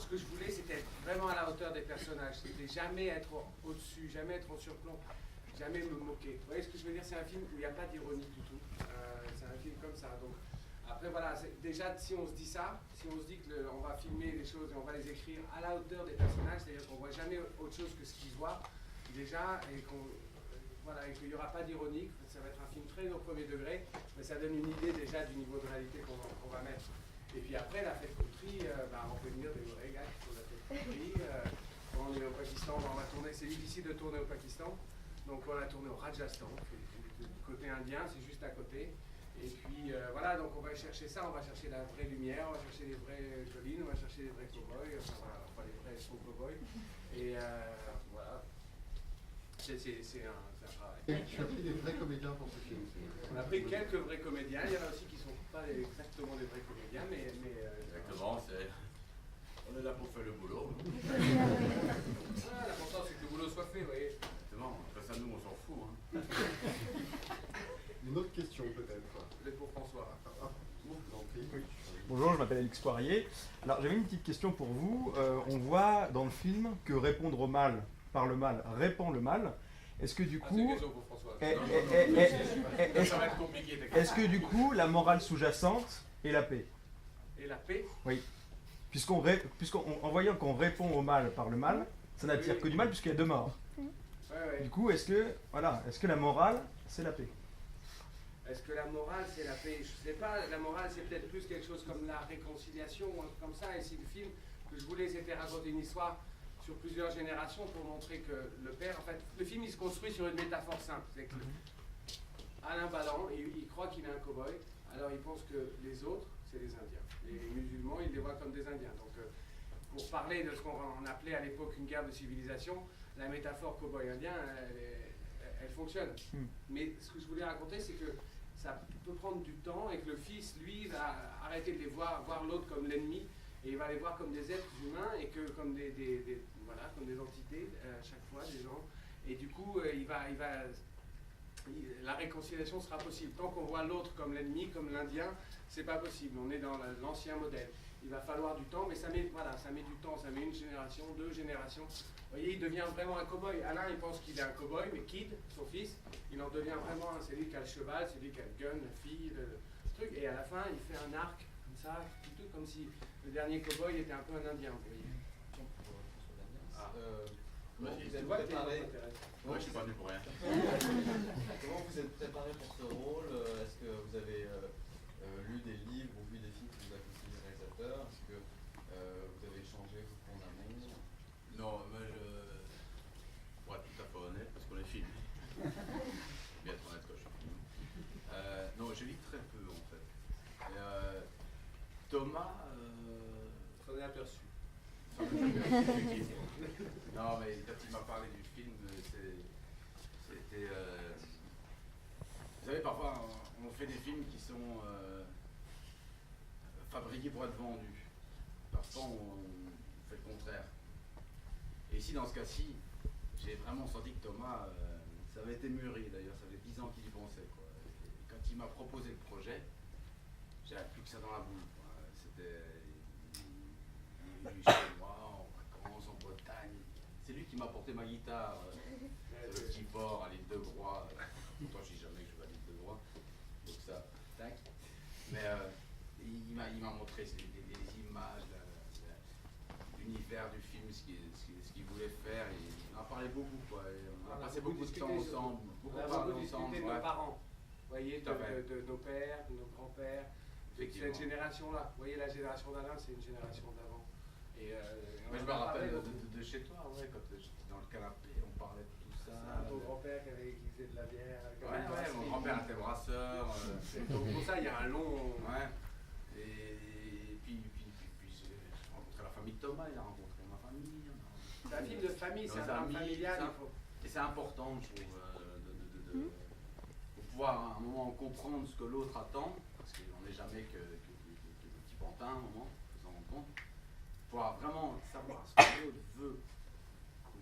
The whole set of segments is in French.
ce que je voulais, c'était être vraiment à la hauteur des personnages. C'était jamais être au-dessus, jamais être en surplomb, jamais me moquer. Vous voyez ce que je veux dire? C'est un film où il n'y a pas d'ironie du tout. C'est un film comme ça. Donc, après, voilà, déjà, si on se dit ça, si on se dit qu'on va filmer les choses et on va les écrire à la hauteur des personnages, c'est-à-dire qu'on ne voit jamais autre chose que ce qu'ils voient, déjà, et voilà, et qu'il n'y aura pas d'ironie, ça va être un film très au premier degré, mais ça donne une idée déjà du niveau de réalité qu'on va mettre. Et puis après, la fête country, on peut venir des vrais gars qui font la fête country. Quand on est au Pakistan, on va tourner, c'est difficile de tourner au Pakistan, donc on a tourné au Rajasthan, du côté indien, c'est juste à côté. Et puis voilà, donc on va chercher ça, on va chercher la vraie lumière, on va chercher les vraies collines, on va chercher les vrais cow-boys, enfin les vrais faux cow-boys. Et voilà. C'est un travail. Tu as pris des vrais comédiens pour ce film. On a pris quelques vrais comédiens, il y en a aussi qui ne sont pas exactement des vrais comédiens, mais exactement, on est là pour faire le boulot. L'important c'est que le boulot soit fait, vous voyez. Exactement, après ça nous on s'en fout. Hein. Une autre question peut-être. Peut-être pour François. Bonjour, je m'appelle Alix Poirier. Alors j'avais une petite question pour vous. On voit dans le film que répondre au mal par le mal répand le mal. Est-ce que du coup, est-ce que du coup la morale sous-jacente est la paix? Et la paix? Oui. Puisqu'en voyant qu'on répond au mal par le mal, ça n'attire que du mal puisqu'il y a 2 morts. Ouais. Du coup, est-ce que la morale c'est la paix? Est-ce que la morale c'est la paix? Je sais pas, la morale c'est peut-être plus quelque chose comme la réconciliation ou un truc comme ça. Et si le film que je voulais c'était raconter une histoire sur plusieurs générations pour montrer que le père, en fait, le film il se construit sur une métaphore simple. C'est que Alain Balland, il croit qu'il est un cow-boy, alors il pense que les autres c'est les Indiens. Les musulmans, il les voit comme des Indiens. Donc pour parler de ce qu'on appelait à l'époque une guerre de civilisation, la métaphore cow-boy indien, elle fonctionne. Mais ce que je voulais raconter, c'est que ça peut prendre du temps et que le fils, lui, va arrêter de les voir l'autre comme l'ennemi, et il va les voir comme des êtres humains et que comme comme des entités à chaque fois, des gens. Et du coup, la réconciliation sera possible. Tant qu'on voit l'autre comme l'ennemi, comme l'Indien, c'est pas possible. On est dans l'ancien modèle. Il va falloir du temps, mais ça met du temps, ça met 1 génération, 2 générations. Vous voyez, il devient vraiment un cow-boy. Alain, il pense qu'il est un cow-boy, mais Kid, son fils, il en devient vraiment un. C'est lui qui a le cheval, c'est lui qui a le gun, la fille, le truc. Et à la fin, il fait un arc, comme ça, tout comme si le dernier cow-boy était un peu un Indien, vous voyez. Comment vous êtes préparé? Moi, je suis pas venu pour rien. Comment vous êtes préparé pour ce rôle? Est-ce que vous avez lu des livres ou vu des films que vous a conseillé le réalisateur? Est-ce que vous avez échangé en amont? Non, moi pour être tout à fait honnête, parce qu'on est filmé. Faut bien être honnête quand je suis filmé. Non, je lis très peu en fait. Et, Thomas. S'en est aperçu. Non, mais quand il m'a parlé du film, c'était. Vous savez, parfois, on fait des films qui sont fabriqués pour être vendus. Parfois, on fait le contraire. Et ici, dans ce cas-ci, j'ai vraiment senti que Thomas, ça avait été mûri d'ailleurs, ça fait 10 ans qu'il y pensait, quoi. Et quand il m'a proposé le projet, j'avais plus que ça dans la boule, quoi. C'était. Il est venu chez moi, en vacances, en Bretagne. C'est lui qui m'a apporté ma guitare, le petit port à l'île de Groix. Pourtant, je dis jamais que je vais à l'île de Groix. Donc ça, tac. Mais il m'a montré les images, l'univers du film, ce qu'il voulait faire. Et il en parlait beaucoup, quoi. Et on a passé beaucoup de temps ensemble. On a beaucoup discuté de nos parents. Vous voyez, de nos pères, de nos grands-pères. Cette génération-là. Vous voyez, la génération d'Alain, c'est une génération d'avant. Mais je me rappelle de chez toi, ouais, quand j'étais dans le canapé, on parlait de tout ça. Ton grand-père qui faisait de la bière. Ouais, mon grand-père était brasseur. Donc pour ça, il y a un long. Ouais. Et puis j'ai rencontré la famille de Thomas, il a rencontré ma famille. C'est un film de famille, c'est un drame familial. Et c'est important, je trouve, de pouvoir à un moment comprendre ce que l'autre attend, parce qu'on n'est jamais que des petits pantins, à un moment, faut s'en rendre compte. Pouvoir vraiment savoir ce que l'autre veut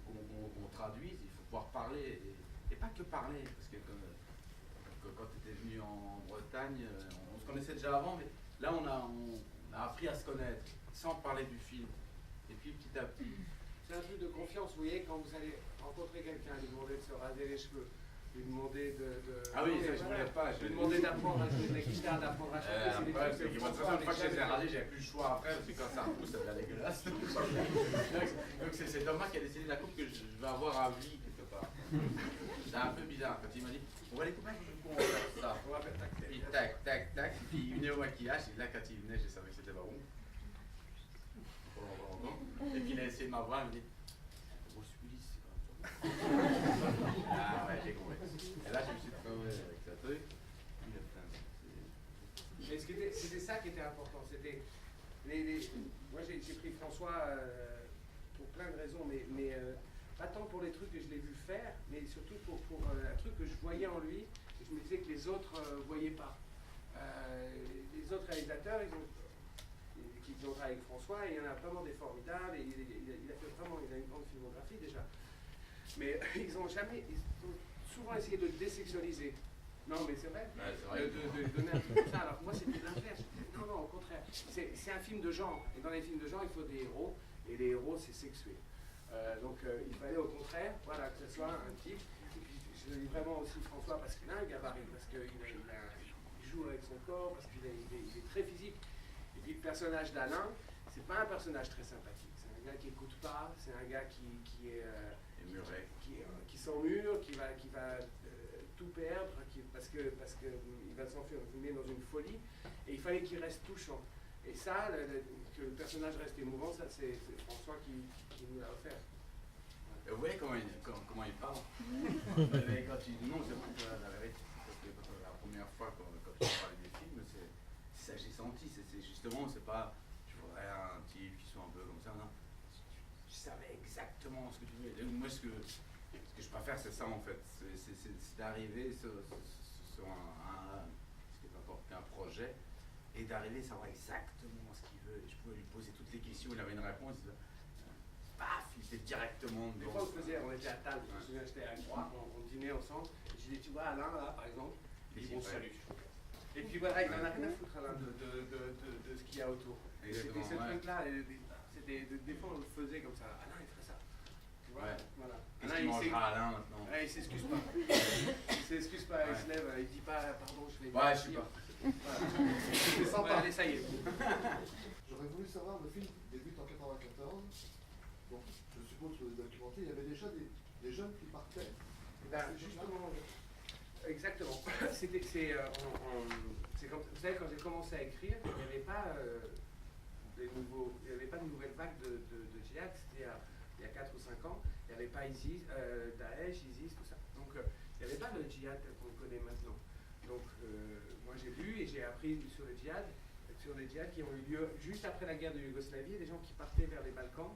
qu'on traduise, il faut pouvoir parler, et pas que parler, parce que quand tu étais venu en Bretagne, on se connaissait déjà avant, mais là on a appris à se connaître, sans parler du film. Et puis petit à petit, C'est un truc de confiance, vous voyez, quand vous allez rencontrer quelqu'un, lui demander de se raser les cheveux, lui demander de... ah oui, Non, ça mais je voilà. voulais pas. Lui demander d'apprendre à jouer de la guitare, d'apprendre à chanter, c'est des Après, trucs c'est que que moi, de toute François façon, une fois que je les ai avait rasés, j'avais plus le choix après, parce que quand ça repousse, ça devient dégueulasse. Donc c'est Thomas qui a décidé la coupe que je vais avoir à vie quelque part. C'est un peu bizarre quand il m'a dit on va les couper, on va faire ça. On va faire tac, tac, Puis tac. tac, tac, tac, puis il venait au maquillage, et là quand il venait, je savais que c'était Baron. Et puis il a essayé de m'avoir, il me dit Bruce Willis, c'est quand même ça. Ah ouais, j'ai compris. Et là je me suis dit, ouais, avec sa truc, il a plein de... Mais c'était ça qui était important. C'était moi j'ai pris François pour plein de raisons, mais pas tant pour les trucs que je l'ai vu faire, mais surtout pour un truc que je voyais en lui et je me disais que les autres voyaient pas. Les autres réalisateurs, qui ont travaillé avec François, et il y en a vraiment des formidables, et il a une grande filmographie déjà. Mais ils ont souvent essayé de le désexualiser. Non, mais c'est vrai, Ouais, c'est vrai. de donner un truc comme ça. Alors moi, c'était l'inverse. Non, au contraire. C'est un film de genre. Et dans les films de genre, il faut des héros. Et les héros, c'est sexué. Donc il fallait au contraire, voilà, que ce soit un type. Et puis je le dis vraiment aussi François parce qu'il a un gabarit, parce qu'il joue avec son corps, parce qu'il est très physique. Et puis le personnage d'Alain, c'est pas un personnage très sympathique. C'est un gars qui écoute pas, c'est un gars qui est... Et muret. qui s'emmure, qui va tout perdre, parce que il va s'enfumer dans une folie, et il fallait qu'il reste touchant. Et ça, que le personnage reste émouvant, ça c'est François qui nous l'a offert. Et vous voyez comment il parle. Mais quand il dit non, c'est vrai que la vérité, parce que la première fois quand tu parlais des films, c'est ça que j'ai senti, c'est justement, c'est pas, je voudrais un type qui soit un peu comme ça, non. Je savais exactement ce que tu voulais. Et moi, ce que je préfère, c'est ça en fait, c'est d'arriver sur ce qui est encore qu'un projet, et d'arriver à savoir exactement ce qu'il veut. Et je pouvais lui poser toutes les questions, il avait une réponse, paf, il était directement Des dedans. fois, on était à table, je me souviens, j'étais à Croix, on dînait ensemble, et je disais, tu vois, Alain, là, par exemple, il dit, bon, salut. Et puis voilà, il en a rien à foutre, Alain, de ce qu'il y a autour. Et c'était ce truc-là, des fois, on le faisait comme ça, Alain, il ferait ça. Tu vois, Ouais. voilà. Qu'est-ce qu'il mangera Alain maintenant? Ouais, il s'excuse pas. Il s'excuse pas, il se lève, il dit pas, pardon, je vais... Ouais, je sais pas. Voilà. C'est sympa. Ouais, allez, ça y est. J'aurais voulu savoir, le film débute en 94, donc je suppose que vous avez documenté, il y avait déjà des jeunes qui partaient. Ben, justement, exactement. Vous savez, quand j'ai commencé à écrire, il n'y avait pas de nouvelle vague de djihad, c'était il y a 4 ou 5 ans, il n'y avait pas ISIS, Daesh, ISIS, tout ça. Donc il n'y avait pas le djihad qu'on connaît maintenant. Donc moi j'ai lu et j'ai appris sur les djihad qui ont eu lieu juste après la guerre de Yougoslavie, des gens qui partaient vers les Balkans,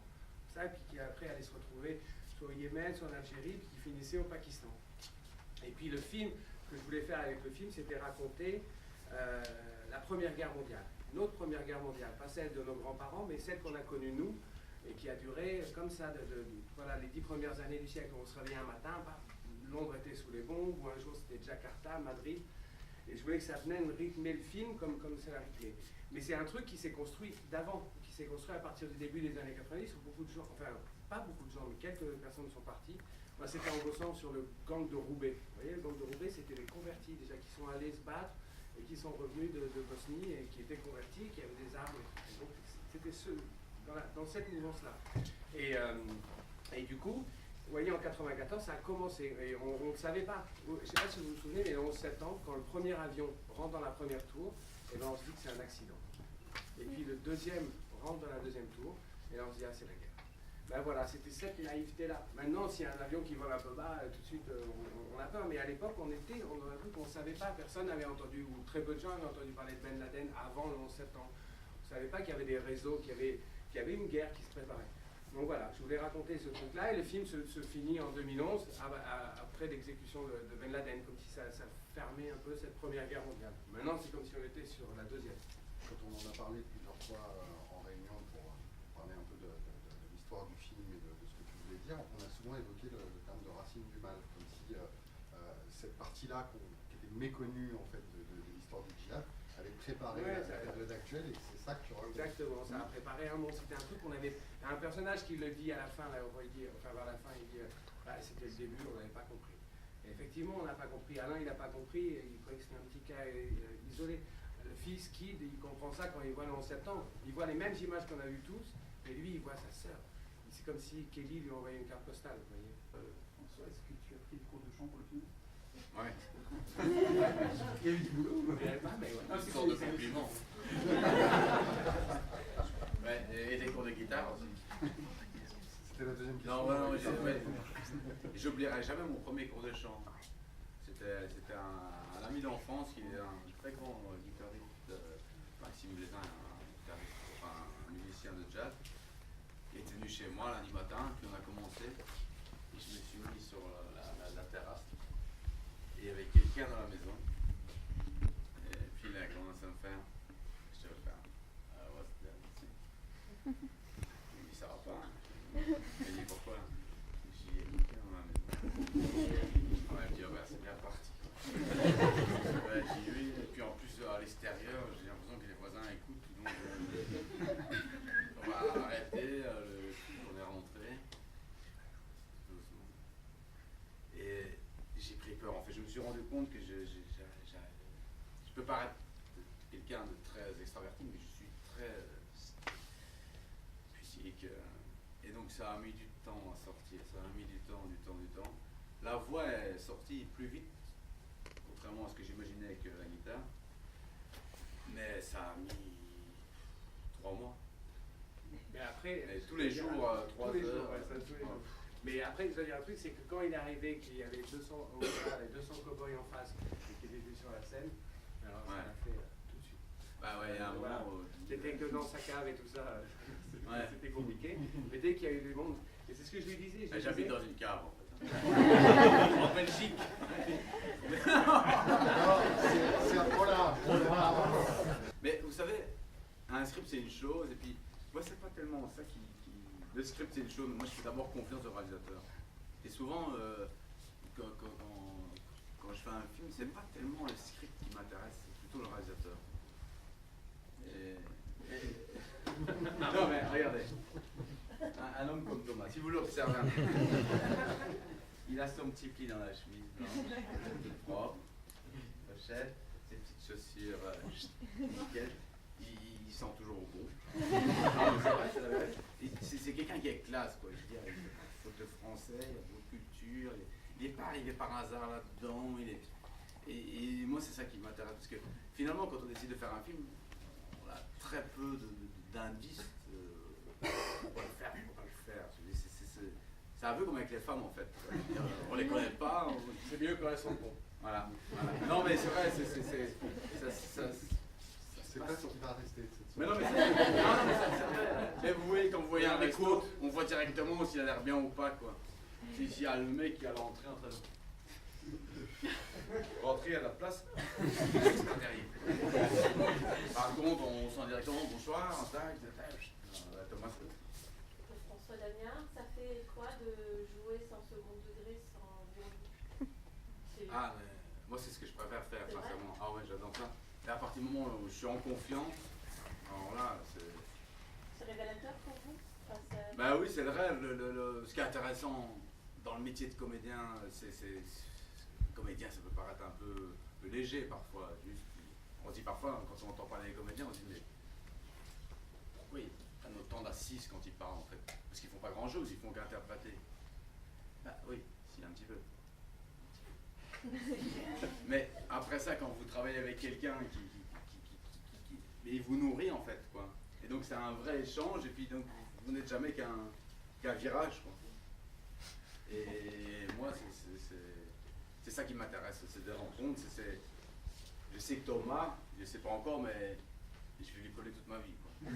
ça, et puis qui après allaient se retrouver soit au Yémen, soit en Algérie, puis qui finissaient au Pakistan. Et puis le film que je voulais faire avec le film, c'était raconter la Première Guerre mondiale. Notre Première Guerre mondiale, pas celle de nos grands-parents, mais celle qu'on a connue nous, et qui a duré comme ça, voilà, les 10 premières années du siècle. On se réveillait un matin, Londres était sous les bombes, ou un jour c'était Jakarta, Madrid, et je voulais que ça venait rythmer le film comme ça l'a rythmé. Mais c'est un truc qui s'est construit d'avant, qui s'est construit à partir du début des années 90, où beaucoup de gens, enfin pas beaucoup de gens, mais quelques personnes sont parties. Moi c'était en bossant sur le gang de Roubaix. Vous voyez, le gang de Roubaix, c'était les convertis déjà qui sont allés se battre et qui sont revenus de Bosnie et qui étaient convertis, qui avaient des armes. Et donc c'était dans cette mouvance-là. Et du coup, vous voyez, en 94, ça a commencé, et on ne savait pas. Je ne sais pas si vous vous souvenez, mais le 11 septembre, quand le premier avion rentre dans la première tour, et ben on se dit que c'est un accident. Et puis le deuxième rentre dans la deuxième tour, et là on se dit, ah, c'est la guerre. Ben voilà, c'était cette naïveté-là. Maintenant, s'il y a un avion qui vole un peu bas, tout de suite, on a peur. Mais à l'époque, on a un truc qu'on ne savait pas. Personne n'avait entendu, ou très peu de gens avaient entendu parler de Ben Laden avant le 11 septembre. On ne savait pas qu'il y avait des réseaux, qu'il y avait une guerre qui se préparait. Donc voilà, je voulais raconter ce truc-là, et le film se finit en 2011, après l'exécution de Ben Laden, comme si ça fermait un peu cette Première Guerre mondiale. Maintenant, c'est comme si on était sur la deuxième. Quand on en a parlé plusieurs fois en réunion pour parler un peu de l'histoire du film et de ce que tu voulais dire, on a souvent évoqué le terme de racine du mal, comme si cette partie-là qui était méconnue en fait de l'histoire du djihad, elle avait préparé Ouais, la ça- période actuelle et que c'est ça que tu racontes. Exactement, ça a préparé un monde. C'était un truc qu'on avait. Un personnage qui le dit à la fin, là, il dit, enfin vers la fin, il dit c'était le début, on n'avait pas compris. Et effectivement, on n'a pas compris. Alain, il n'a pas compris, il croyait que c'était un petit cas isolé. Le fils, Kid, il comprend ça quand il voit le 11 septembre. Il voit les mêmes images qu'on a vues tous, mais lui, il voit sa sœur. C'est comme si Kelly lui envoyait une carte postale, vous voyez. François, est-ce que tu as pris le cours de chant pour le film? Ouais. Il y a eu du boulot. Mais ouais. Une sorte de compliment. Ouais, et des cours de guitare aussi. C'était la deuxième question. Non, j'oublierai jamais mon premier cours de chant. C'était un ami d'enfance qui est un très grand guitariste, Maxime Blaisin, un musicien de jazz, qui était venu chez moi lundi matin, puis on a commencé. Et je me suis mis sur la terrasse. Et il y avait quelqu'un dans la maison. Et puis il a commencé à me faire. Je te le faire. What's that? Il me dit ça va pas. Il m'a dit pourquoi? Je lui ai dit il y a quelqu'un dans la maison. Ouais, il me dit oh, ben, c'est bien parti. Ouais, j'ai dit oui. Et puis en plus à l'extérieur, j'ai l'impression que les voisins écoutent. Donc on va arrêter. On est rentré. Doucement. Et j'ai pris peur. En fait, je me suis rendu compte que je peux paraître quelqu'un de très extraverti, mais je suis très physique. Et donc ça a mis du temps à sortir. Ça a mis du temps. La voix est sortie plus vite, contrairement à ce que j'imaginais avec la guitare. Mais ça a mis 3 mois. Mais après, Et tous les jours, 3 tous les jours, heures. ouais, ça, tous les jours. Mais après, je veux dire un truc, c'est que quand il est arrivé, qu'il y avait 200 cow-boys en face, et qu'il était sur la scène, alors ça Ouais. l'a fait tout de suite. Bah ouais, il y a un Voilà. moment où... T'étais que dans sa cave et tout ça, Ouais. c'était compliqué. Mais dès qu'il y a eu du monde, et c'est ce que je lui disais. Je lui J'habite disais- dans une cave en fait. En Belgique. Mais vous savez, un script c'est une chose, et puis moi c'est pas tellement ça qui... Le script c'est une chose, mais moi je fais d'abord confiance au réalisateur. Et souvent, quand je fais un film, c'est pas tellement le script qui m'intéresse, c'est plutôt le réalisateur. Non mais regardez, un homme comme Thomas, si vous l'observez un peu, il a son petit pli dans la chemise blanche, propre, pochette, ses petites chaussures, nickel, il sent toujours bon. Non, mais c'est vrai, c'est la vérité. C'est quelqu'un qui est classe, quoi. Je veux dire, il a faute de français, il a beaucoup de culture, il n'est pas arrivé par hasard là-dedans. Et moi, c'est ça qui m'intéresse, parce que finalement, quand on décide de faire un film, on a très peu d'indices pour le faire, pour pas le faire. C'est un peu comme avec les femmes, en fait. On les connaît pas. C'est mieux quand elles sont bons. Voilà. Non, mais c'est vrai, C'est pas ce qui va rester de cette mais soirée. non, mais c'est vrai. Mais vous voyez, quand vous voyez un resto, on voit directement s'il a l'air bien ou pas, quoi. S'il y a le mec qui a l'entrée en train de... Rentrer à la place, c'est pas terrible. Par contre, on sent directement bonsoir, en tac, Thomas. François Damien, ça fait quoi de jouer sans second degré, sans violon? Ah, mais moi, c'est ce que je préfère faire, C'est vrai? sincèrement. Ah ouais, j'adore ça. Et à partir du moment où je suis en confiance, alors là, c'est... C'est révélateur pour vous? Enfin, Bah oui, c'est le rêve. Ce qui est intéressant dans le métier de comédien, comédien, ça peut paraître un peu léger parfois. Juste, on dit parfois, quand on entend parler des comédiens, on se dit mais pourquoi ils prennent autant d'assises quand ils parlent en fait? Parce qu'ils font pas grand chose, ils font qu'interpréter. Bah oui, si, un petit peu. Mais après ça, quand vous travaillez avec quelqu'un il vous nourrit en fait, quoi. Et donc c'est un vrai échange, et puis donc vous n'êtes jamais qu'un virage, quoi. Et moi, c'est ça qui m'intéresse, c'est des rencontres. Je sais que Thomas, je ne sais pas encore, mais je vais lui coller toute ma vie, quoi. Je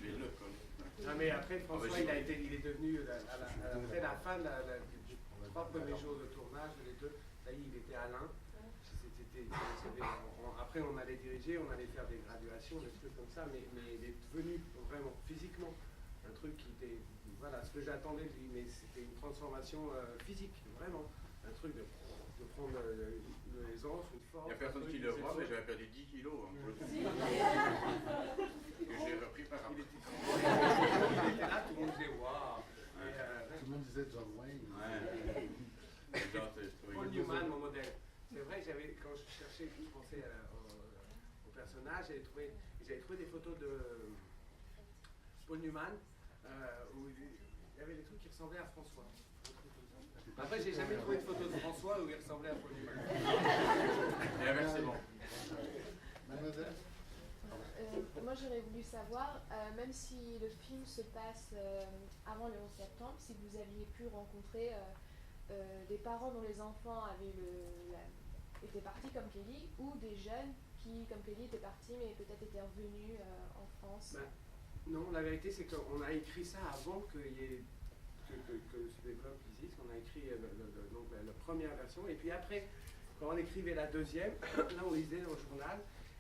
vais le coller. Non, mais après, François, Ah, bah, il est devenu, après la fin des 3 premiers jours de tournage, les 2, ça y est, il était Alain. Après, on allait diriger, on allait faire des graduations, des trucs comme ça, mais il est devenu vraiment, physiquement, un truc qui était, voilà, ce que j'attendais de lui, mais c'était une transformation physique, vraiment, un truc de... de prendre l'aisance, une force. Il n'y a personne qui le voit, mais j'avais perdu 10 kilos. Hein, que j'ai repris par Il après. était là, tout le monde disait waouh. Tout le monde disait John Wayne. Ouais. Paul Newman, mon modèle. C'est vrai, quand je cherchais, je pensais au personnage, j'avais trouvé des photos de Paul Newman où il y avait des trucs qui ressemblaient à François. Après, j'ai jamais trouvé de photo de François où il ressemblait à Paul Newman. Et inversement. Mademoiselle? Moi j'aurais voulu savoir, même si le film se passe avant le 11 septembre, si vous aviez pu rencontrer des parents dont les enfants étaient partis comme Kelly, ou des jeunes qui, comme Kelly, étaient partis mais peut-être étaient revenus en France. Non, la vérité c'est qu'on a écrit ça avant que se développe l'ISIS. On a écrit donc la première version, et puis après, quand on écrivait la deuxième, là on lisait dans le journal,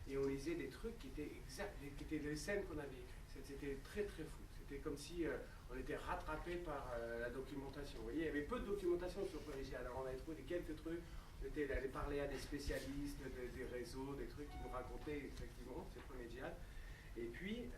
et on lisait des trucs qui étaient des scènes qu'on avait écrites. C'était très très fou. C'était comme si on était rattrapé par la documentation. Vous voyez, il y avait peu de documentation sur Collégial. Alors on avait trouvé quelques trucs. On était allé parler à des spécialistes des réseaux, des trucs qui nous racontaient effectivement, c'est Collégial. Et puis,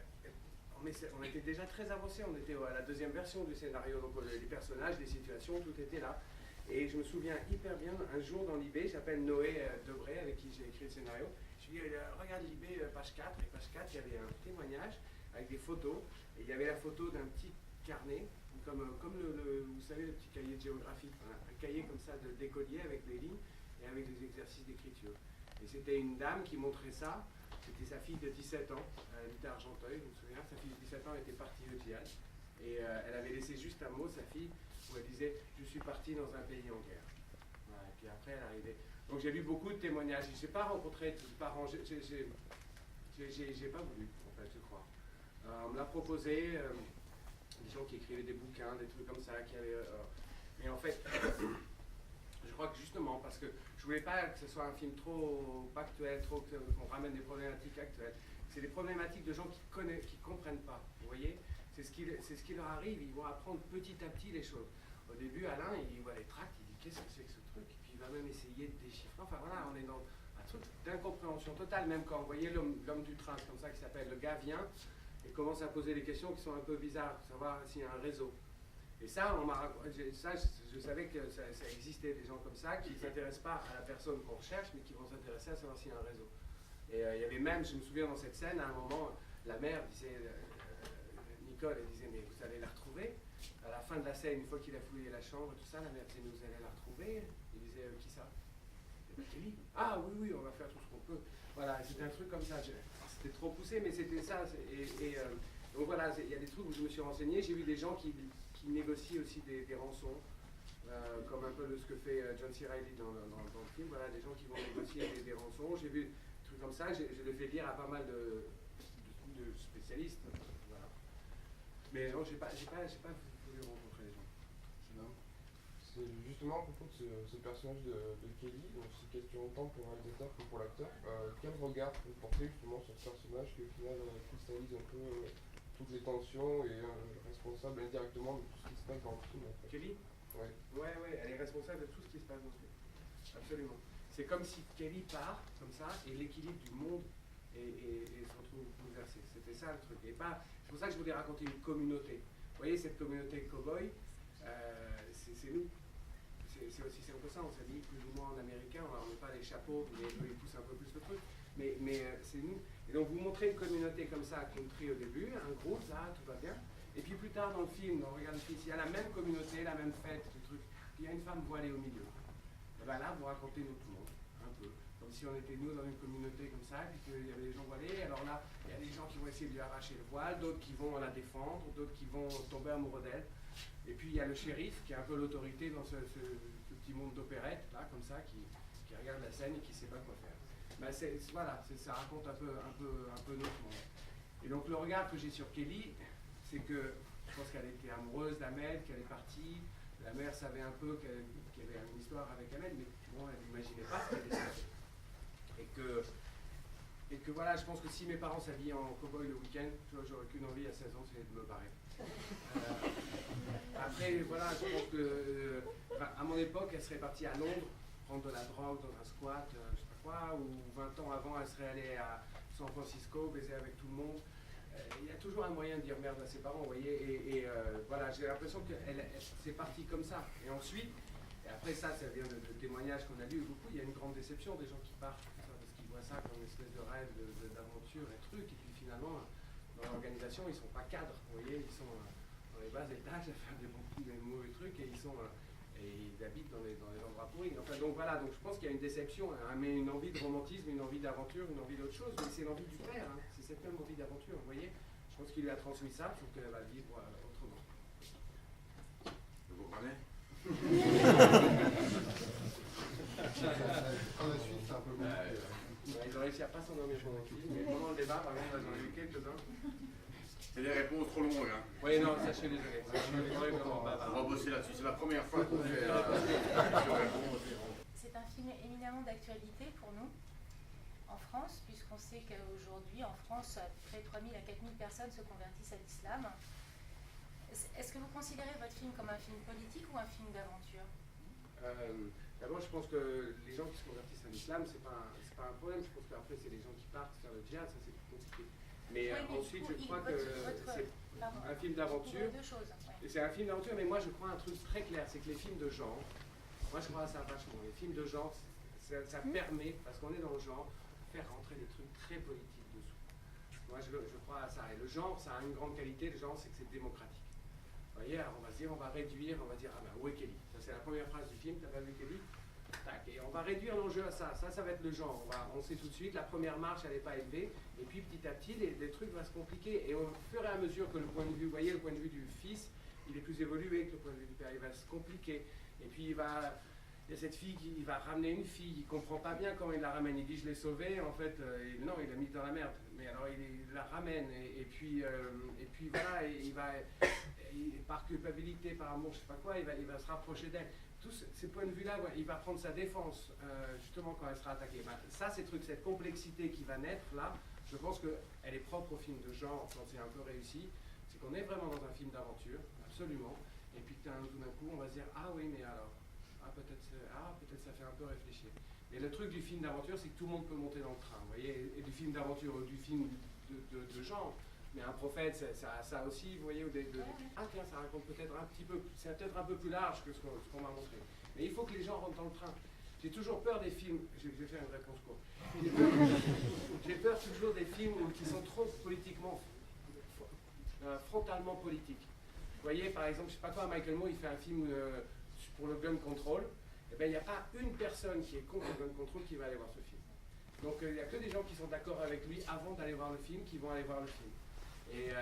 on était déjà très avancé. On était à la deuxième version du scénario. Donc les personnages, les situations, tout était là. Et je me souviens hyper bien, un jour dans l'IB, j'appelle Noé Debré, avec qui j'ai écrit le scénario. Je lui dis, regarde l'IB, page 4. Et page 4, il y avait un témoignage avec des photos. Et il y avait la photo d'un petit carnet, comme vous savez, le petit cahier de géographie. Voilà, un cahier comme ça d'écolier avec des lignes et avec des exercices d'écriture. Et c'était une dame qui montrait ça. C'était sa fille de 17 ans. Elle habitait à Argenteuil, je me souviens. Sa fille de 17 ans était partie au djihad. Et elle avait laissé juste un mot, sa fille, où elle disait « Je suis partie dans un pays en guerre ». Voilà, et puis après, elle arrivait. Donc j'ai lu beaucoup de témoignages. Je n'ai pas rencontré de parents. J'ai pas voulu, en fait, je crois. On me l'a proposé, des gens qui écrivaient des bouquins, des trucs comme ça, qui avaient... mais en fait, je crois que justement, parce que je voulais pas que ce soit un film trop actuel, qu'on ramène des problématiques actuelles. C'est des problématiques de gens qui comprennent pas, vous voyez. C'est ce qui leur arrive, ils vont apprendre petit à petit les choses. Au début, Alain, il voit les tracts, il dit qu'est-ce que c'est que ce truc? Et puis il va même essayer de déchiffrer. Enfin voilà, on est dans un truc d'incompréhension totale, même quand vous voyez l'homme du train, comme ça, qui s'appelle, le gars vient et commence à poser des questions qui sont un peu bizarres, savoir s'il y a un réseau. Et ça, je savais que ça existait, des gens comme ça, qui ne s'intéressent pas à la personne qu'on recherche, mais qui vont s'intéresser à savoir s'il y a un réseau. Et il y avait même, je me souviens dans cette scène, à un moment, la mère disait, Nicole, elle disait, mais vous allez la retrouver? À la fin de la scène, une fois qu'il a fouillé la chambre et tout ça, la mère disait, mais vous allez la retrouver? Il disait, qui ça? Kelly. Ah oui, on va faire tout ce qu'on peut. Voilà, c'était un truc comme ça. C'était trop poussé, mais c'était ça. Donc voilà, il y a des trucs où je me suis renseigné. J'ai vu des gens qui négocient aussi des rançons, comme un peu ce que fait John C. Reilly dans le film. Voilà, des gens qui vont négocier des rançons. J'ai vu des trucs comme ça. Je le fais lire à pas mal de spécialistes. Voilà. Mais non, j'ai pas voulu rencontrer les gens. Sinon, C'est justement à propos de ce personnage de Kelly, donc c'est une question autant pour le réalisateur que pour l'acteur. Quel regard vous portez justement sur ce personnage qui au final cristallise un peu toutes les tensions et responsable indirectement de tout ce qui se passe dans le film en fait. Kelly? Ouais. Ouais, elle est responsable de tout ce qui se passe dans ce film. Absolument. C'est comme si Kelly part, comme ça, et l'équilibre du monde se retrouve bouleversé. C'était ça le truc. C'est pour ça que je voulais raconter une communauté. Vous voyez, cette communauté cow-boy, c'est nous. C'est aussi un peu ça, on s'habille plus ou moins en américain, on ne met pas les chapeaux, mais ils poussent un peu plus le truc. Mais c'est nous. Et donc vous montrez une communauté comme ça, country au début, un groupe, là, tout va bien. Et puis plus tard dans le film, on regarde le film, il y a la même communauté, la même fête, le truc. Puis il y a une femme voilée au milieu. Et bien là, vous racontez nous tout le monde, un peu. Comme si on était nous dans une communauté comme ça, et puis qu'il y avait des gens voilés. Alors là, il y a des gens qui vont essayer de lui arracher le voile, d'autres qui vont la défendre, d'autres qui vont tomber amoureux d'elle. Et puis il y a le shérif qui a un peu l'autorité dans ce petit monde d'opérette, là, comme ça, qui regarde la scène et qui ne sait pas quoi faire. Ben ça raconte un peu notre monde. Et donc le regard que j'ai sur Kelly, c'est que je pense qu'elle était amoureuse d'Ahmed, qu'elle est partie. La mère savait un peu qu'il y avait une histoire avec Ahmed, mais bon, elle n'imaginait pas ce qu'elle était. Et que voilà, je pense que si mes parents s'habillaient en cow-boy le week-end, j'aurais qu'une envie à 16 ans, c'est de me barrer. Après, voilà, je pense que à mon époque, elle serait partie à Londres prendre de la drogue dans un squat, je sais pas quoi, ou 20 ans avant, elle serait allée à San Francisco, baiser avec tout le monde. Il y a toujours un moyen de dire merde à ses parents, vous voyez, et voilà, j'ai l'impression que c'est parti comme ça. Et ensuite, et après ça vient de témoignages qu'on a lus beaucoup, il y a une grande déception des gens qui partent, parce qu'ils voient ça comme une espèce de rêve d'aventure et truc, et puis finalement, dans l'organisation, ils ne sont pas cadres, vous voyez, ils sont dans les bas étages à faire des mauvais trucs, et ils habitent dans les endroits pourris. Enfin, donc voilà, donc je pense qu'il y a une déception, hein, mais une envie de romantisme, une envie d'aventure, une envie d'autre chose, mais c'est l'envie du père, hein, c'est cette même envie d'aventure, vous voyez. Je pense qu'il lui a transmis ça, il faut qu'elle va le vivre autrement. Vous comprenez? Par la suite, c'est un peu compliqué. Ils ont réussi à pas s'endormir pendant le film, mais pendant le débat, par exemple, j'en ai eu quelques-uns. C'est des réponses trop longues. Hein. Oui, non, ça je suis désolé. On va bosser là-dessus. C'est la première fois qu'on fait C'est un film éminemment d'actualité pour nous, en France, puisqu'on sait qu'aujourd'hui, en France, à peu près 3000 à 4000 personnes se convertissent à l'islam. Est-ce que vous considérez votre film comme un film politique ou un film d'aventure? D'abord, je pense que les gens qui se convertissent à l'islam, c'est pas un problème. Je pense qu'après, c'est les gens qui partent faire le djihad, ça c'est plus compliqué. Mais ensuite, je crois que c'est un film d'aventure. C'est un film d'aventure, mais moi je crois à un truc très clair, c'est que les films de genre, moi je crois à ça vachement. Les films de genre, ça permet, parce qu'on est dans le genre, faire rentrer des trucs très politiques dessous. Moi je crois à ça. Et le genre, ça a une grande qualité, le genre, c'est que c'est démocratique. Vous voyez, alors on va se dire, on va réduire, on va dire, ah ben où est Kelly? Ça c'est la première phrase du film, t'as pas vu Kelly? Tac, et on va réduire l'enjeu à ça. Ça va être le genre. On sait tout de suite, la première marche, elle n'est pas élevée. Et puis petit à petit, les trucs vont se compliquer. Et au fur et à mesure que le point de vue, vous voyez, le point de vue du fils, il est plus évolué que le point de vue du père. Il va se compliquer. Et puis il y a cette fille qui va ramener une fille. Il ne comprend pas bien comment il la ramène. Il dit, je l'ai sauvée. En fait, non, il l'a mise dans la merde. Mais alors il la ramène. Et puis voilà, par culpabilité, par amour, je ne sais pas quoi, il va se rapprocher d'elle. Tous ces points de vue-là, il va prendre sa défense, justement, quand elle sera attaquée. Ça, cette complexité qui va naître, là, je pense qu'elle est propre au film de genre, quand c'est un peu réussi, c'est qu'on est vraiment dans un film d'aventure, absolument, et puis tout d'un coup, on va se dire, ah oui, mais alors, peut-être ça fait un peu réfléchir. Mais le truc du film d'aventure, c'est que tout le monde peut monter dans le train, vous voyez, et du film d'aventure, ou du film de genre. Mais un prophète, ça aussi, vous voyez, ah tiens, ça raconte peut-être un petit peu, c'est peut-être un peu plus large que ce qu'on m'a montré. Mais il faut que les gens rentrent dans le train. J'ai toujours peur des films, je vais faire une réponse courte. J'ai peur toujours des films qui sont trop politiquement, frontalement politiques. Vous voyez, par exemple, je sais pas quoi, Michael Moore, il fait un film pour le gun control. Eh bien, il n'y a pas une personne qui est contre le gun control qui va aller voir ce film. Donc, il n'y a que des gens qui sont d'accord avec lui avant d'aller voir le film, qui vont aller voir le film. Et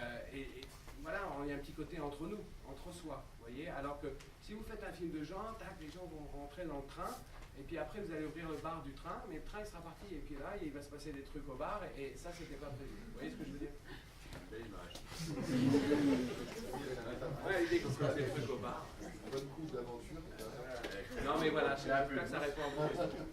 voilà, il y a un petit côté entre nous, entre soi, vous voyez. Alors que si vous faites un film de genre, tac, les gens vont rentrer dans le train, et puis après vous allez ouvrir le bar du train, mais le train il sera parti, et puis là il va se passer des trucs au bar, et ça c'était pas prévu. Vous voyez ce que je veux dire? Belle image. Ouais, l'idée qu'on se passe des trucs au bar. Bonne coupe d'aventure. Non mais voilà, j'espère que ça répond à vos questions.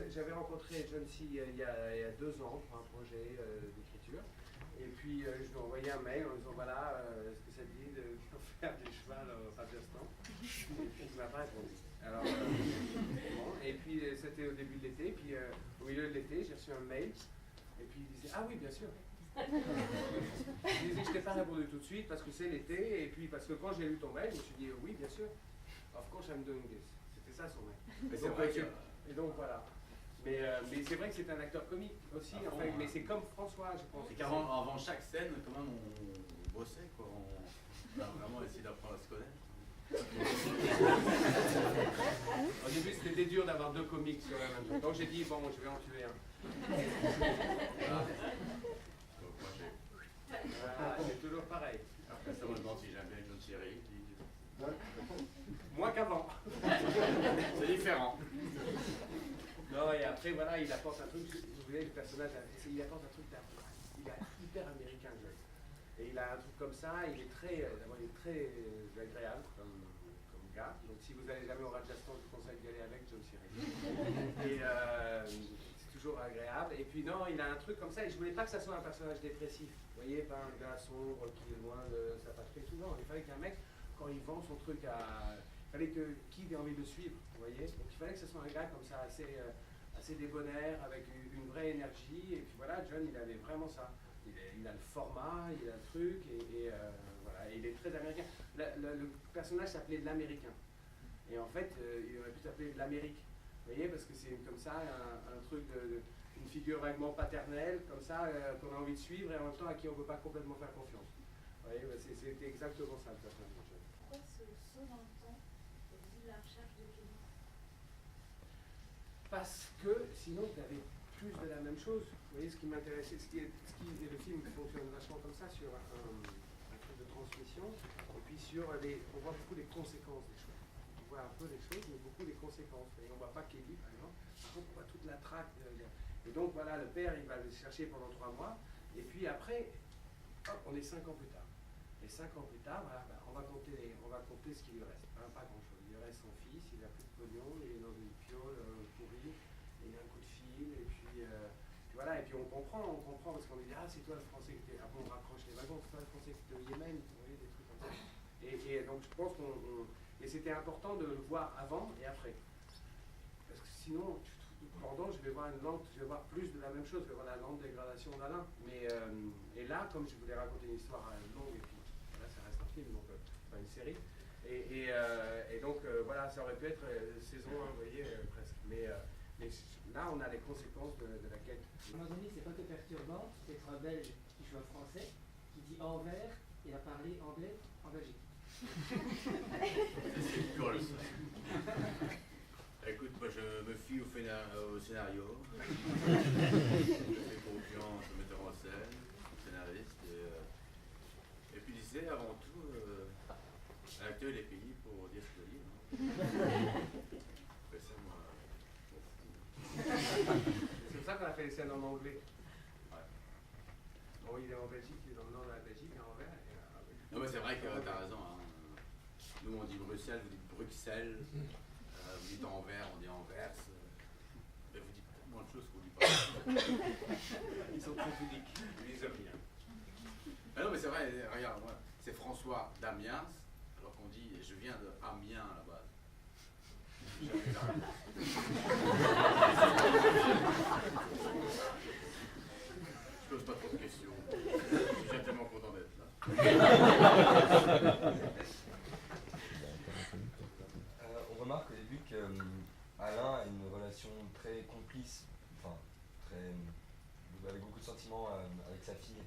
J'avais rencontré John C. il y a 2 ans pour un projet d'écriture. Et puis je lui ai envoyé un mail en disant voilà, est-ce que ça te dit de faire du cheval au Rajasthan? Et puis il ne m'a pas répondu. Alors, bon, et puis c'était au début de l'été, puis au milieu de l'été, j'ai reçu un mail. Et puis il disait ah oui, bien sûr. Il disait je t'ai pas répondu tout de suite parce que c'est l'été, et puis parce que quand j'ai lu ton mail, je me suis dit oui, bien sûr. Of course I'm doing this. C'était ça son mail. Mais c'est vrai que... Et donc voilà. Mais c'est vrai que c'est un acteur comique aussi, en fait, mais c'est comme François, je pense. Et qu'avant chaque scène, quand même, on bossait, quoi. On a vraiment essayé d'apprendre à se connaître. Au début, c'était dur d'avoir 2 comiques sur la même chose. Donc j'ai dit, bon, je vais en tuer un. Voilà. Donc moi, c'est toujours pareil. Après ça, me demande si j'aime bien John Thierry. Moins qu'avant. C'est différent. Non, et après, voilà, il apporte un truc, vous voyez, le personnage, il apporte un truc, il est hyper américain, Joyce. Et il a un truc comme ça, il est très agréable comme gars. Donc si vous n'allez jamais au Rajasthan, je vous conseille d'y aller avec John Thierry. Et c'est toujours agréable. Et puis non, il a un truc comme ça, et je voulais pas que ça soit un personnage dépressif. Vous voyez, pas un gars sombre qui est loin de sa patrie souvent. Il fallait qu'un mec, quand il vend son truc il fallait qu'il ait envie de le suivre, vous voyez. Donc il fallait que ce soit un gars comme ça, assez débonnaire, avec une vraie énergie. Et puis voilà, John, il avait vraiment ça. Il a le format, il a le truc, et voilà, et il est très américain. Le personnage s'appelait l'Américain. Et en fait, il aurait pu s'appeler l'Amérique. Vous voyez, parce que c'est comme ça, un truc une figure vaguement paternelle, comme ça, qu'on a envie de suivre, et en même temps à qui on ne peut pas complètement faire confiance. Vous voyez, c'était exactement ça le personnage de John. Pourquoi ce saut dans le temps, vu la recherche de Kelly? Parce que sinon, tu avais plus de la même chose. Vous voyez, ce qui m'intéressait, le film fonctionne vachement comme ça, sur un truc de transmission, et puis on voit beaucoup les conséquences des choses. On voit un peu les choses, mais beaucoup les conséquences. Et on ne voit pas Kelly, par exemple, par contre, on voit toute la traque. Et donc, voilà, le père, il va le chercher pendant 3 mois, et puis après, hop, on est 5 ans plus tard. Et 5 ans plus tard, voilà, on va compter ce qu'il lui reste. Pas grand-chose. Il lui reste son fils, il n'a plus de pognon, il est dans une piole pourrie, il a un coup de fil, et puis voilà, et puis on comprend parce qu'on lui dit, ah, c'est toi le Français qui était, après on raccroche les wagons, c'est toi le Français qui était au Yémen, vous voyez, des trucs comme ça. Et donc je pense et c'était important de le voir avant et après. Parce que sinon, pendant, je vais voir plus de la même chose, je vais voir la lente dégradation d'Alain. Et là, comme je voulais raconter une histoire longue, et puis là ça reste un film, donc pas une série. Et donc voilà, ça aurait pu être saison 1, vous voyez, presque. Mais là, on a les conséquences de la quête. À un moment donné, c'est pas que perturbant d'être un Belge qui joue un Français, qui dit Anvers et a parlé anglais en Belgique. C'est cool ça. Écoute, moi je me fie au scénario. Je fais confiance au metteur en scène, au scénariste. Et puis je disais avant tout, l'acteur il est payé pour dire ce qu'il dit. Après ça, moi, c'est pour ça qu'on a fait les scènes en anglais. Ouais. Bon, il est en Belgique, il est dans le nord de la Belgique, à Anvers. Non, mais c'est vrai que t'as raison. Hein. Nous on dit Bruxelles, vous dites Bruxelles. Vous dites Anvers, on dit Anvers. Mais vous dites moins de choses qu'on dit pas. Ils sont très pudiques, ils les aiment bien. Ah non, mais c'est vrai, regarde, moi, c'est François d'Amiens, alors qu'on dit je viens de Amiens à la base. Je pose pas trop de questions. Je suis tellement content d'être là. On remarque au début que Alain a une relation très complice, avec beaucoup de sentiments avec sa fille.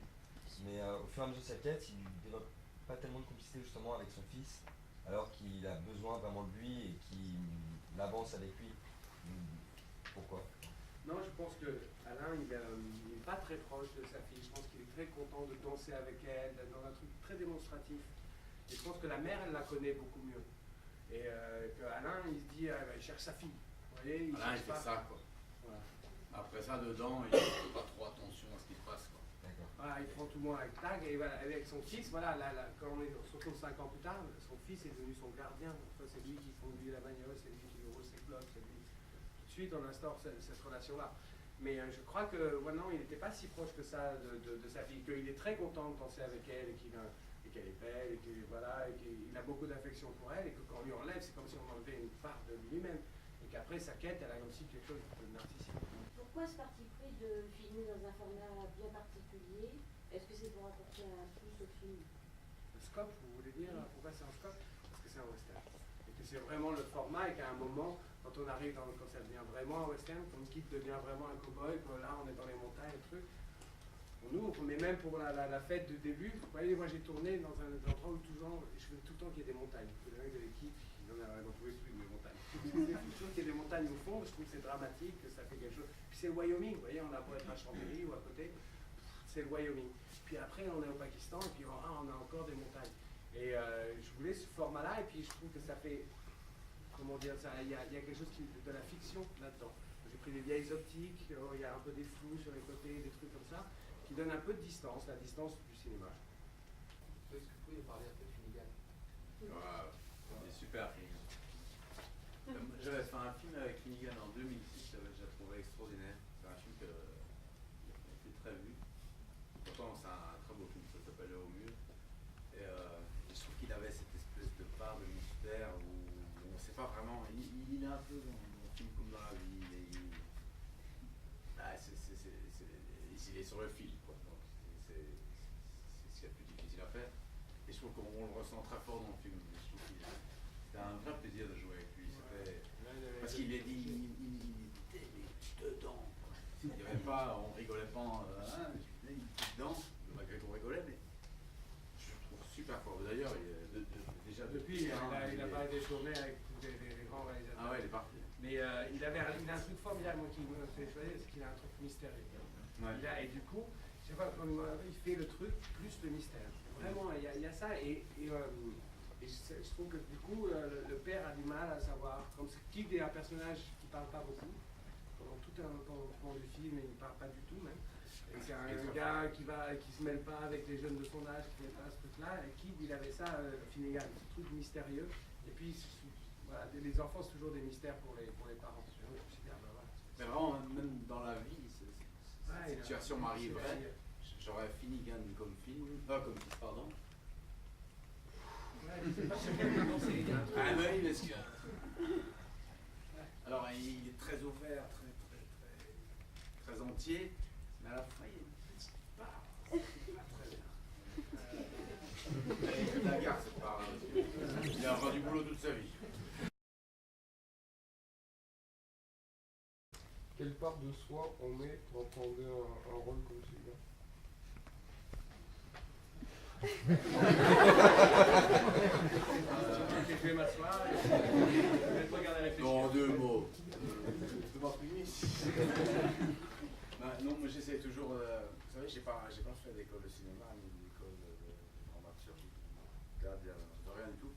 Mais au fur et à mesure de sa quête, il ne développe pas tellement de complicité justement avec son fils, alors qu'il a besoin vraiment de lui et qu'il avance avec lui. Pourquoi? Non, je pense que Alain, il n'est pas très proche de sa fille. Je pense qu'il est très content de danser avec elle, d'être dans un truc très démonstratif. Et je pense que la mère, elle la connaît beaucoup mieux. Et qu'Alain, il se dit, il cherche sa fille. Vous voyez, Alain, il fait pas. ça, quoi. Voilà. Après ça, dedans, il ne fait pas trop attention à ce qui se passe, quoi. Voilà, il prend tout le monde avec tag, et voilà, avec son fils, voilà, quand on est surtout 5 ans plus tard, son fils est devenu son gardien. Enfin, c'est lui qui conduit la bagnole, c'est lui qui roule ses clubs, c'est lui. Tout de suite, on instaure cette relation-là. Mais je crois que maintenant, il n'était pas si proche que ça de sa fille, qu'il est très content de danser avec elle, et qu'elle est belle, et qu'il a beaucoup d'affection pour elle, et que quand on lui enlève, c'est comme si on enlevait une part de lui-même. Et qu'après, sa quête, elle a aussi quelque chose de narcissique. Pourquoi ce parti pris de filmer dans un format bien particulier? Est-ce que c'est pour apporter un plus au film? Le scope, vous voulez dire? Pourquoi c'est un scope? Parce que c'est un western. Et que c'est vraiment le format, et qu'à un moment, quand on arrive quand ça devient vraiment un western, quand Kit devient vraiment un cow-boy, que là on est dans les montagnes, le truc, on ouvre, mais même pour la fête de début, vous voyez, moi j'ai tourné dans un endroit où je voulais tout le temps qu'il y ait des montagnes. Le mec de l'équipe, il n'en pouvait plus des montagnes. Toujours qu'il y ait des montagnes au fond, je trouve que c'est dramatique, que ça fait quelque chose. Puis c'est le Wyoming, vous voyez, on a beau être à Chambéry ou à côté, c'est le Wyoming. Puis après on est au Pakistan, et puis on a encore des montagnes. Et je voulais ce format-là, et puis je trouve que ça fait, comment dire, il y a quelque chose de la fiction là-dedans. J'ai pris des vieilles optiques, il y a un peu des flous sur les côtés, des trucs comme ça, qui donnent un peu de distance, la distance du cinéma. Est-ce que vous pouvez parler un peu de Finnegan? C'est super, Finnegan. J'avais fait un film avec Finnegan en 2006, je l'ai trouvé extraordinaire. C'est un film très vu. Pourtant, c'est un très beau film, ça s'appelle Au mur. Et je trouve qu'il avait cette espèce de part de mystère où on ne sait pas vraiment. Il est un peu dans le film comme dans la vie. Il est sur le fil, quoi. Donc c'est ce qu'il y a de plus difficile à faire. Et je trouve qu'on le ressent très fort dans le film. Je trouve que c'était un vrai plaisir de jouer avec lui. Parce qu'il est dit, il était dedans. Il n'y avait pas, on rigolait pas, il était dedans, malgré qu'on rigolait, mais je le trouve super fort. D'ailleurs, déjà depuis, il a pas été tourné avec des grands réalisateurs. Ah ouais, il est parti. Mais il a un truc formidable, moi, qui me fait choisir, c'est qu'il a un truc mystérieux. Ouais. Et du coup, je sais pas, il fait le truc plus le mystère. Vraiment, il y a ça, et je trouve que du coup, le père a du mal à savoir, comme Kid est un personnage qui parle pas beaucoup, pendant tout un temps du film, il ne parle pas du tout même. Et c'est un gars qui se mêle pas avec les jeunes de son âge, qui n'est pas ce truc-là, et Kid, il avait ça, Finnegan, ce truc mystérieux. Et puis, voilà, les enfants, c'est toujours des mystères pour les parents. Mais vraiment, même dans la vie, cette situation m'arriverait. J'aurais Finnegan comme film, comme fils, pardon. Ah oui, parce que. Alors, il est très ouvert, très entier, mais à la fin, il y a une petite part. C'est pas très bien. Il la garde, cette part. Il a avoir du boulot toute sa vie. Quelle part de soi on met pour appréhender un rôle comme celui-là? Je vais m'asseoir et je vais te regarder réfléchir. En 2 mots. Non, moi j'essaie toujours. Vous savez, j'ai pas fait d'école de cinéma ni d'école de dramaturgie, de rien du tout.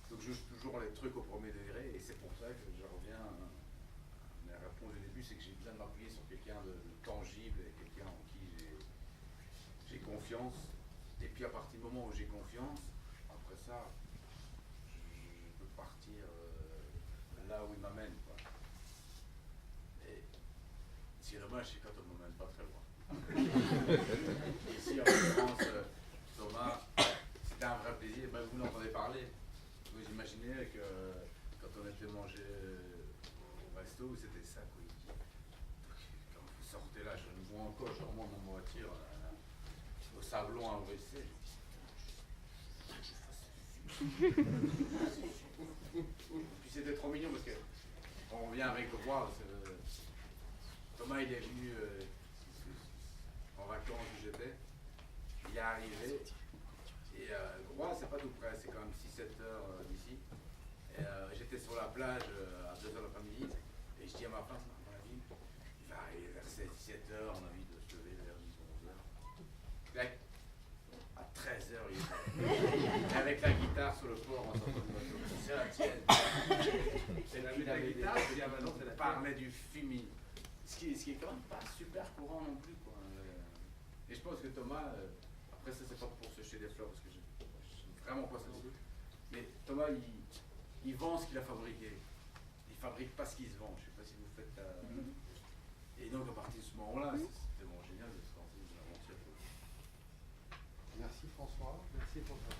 Donc je joue toujours les trucs au premier degré et c'est pour ça que je reviens à ma réponse du début, c'est que j'ai besoin de m'appuyer sur quelqu'un de tangible et quelqu'un en qui j'ai confiance. Et puis à partir du moment où j'ai confiance, après ça, je peux partir là où il m'amène. Et ce qui est dommage, c'est quand on ne m'amène pas très loin. Ici, en France, Thomas, c'était un vrai plaisir. Ben, vous l'entendez parler. Vous imaginez que quand on était mangé au resto, c'était ça. Quoi. Quand vous sortez là, je le vois encore, je remonte dans ma voiture. Au Sablon à OVC. Puis c'était trop mignon parce que on revient avec Roi. Thomas il est venu en vacances où j'étais. Il est arrivé. Et Roi c'est pas tout près, c'est quand même 6-7 heures d'ici. J'étais sur la plage à 2 heures l'après-midi. Et je dis à ma femme, il va arriver vers 17 heures, on a envie de se lever vers 10-11 heures. À 13 heures, il était avec la guitare sur le port en sortant de moto. C'est la tienne. C'est la guitare, il parlait du film. Ce qui est quand même pas super courant non plus. Quoi. Et je pense que Thomas, après ça c'est pas pour se jeter des fleurs parce que j'aime vraiment pas ça. Mais Thomas, il vend ce qu'il a fabriqué. Il fabrique pas ce qu'il se vend. Je sais pas si vous faites la... Et donc à partir de ce moment-là, c'était bon, génial de se lancer dans une aventure. Merci François. Merci François.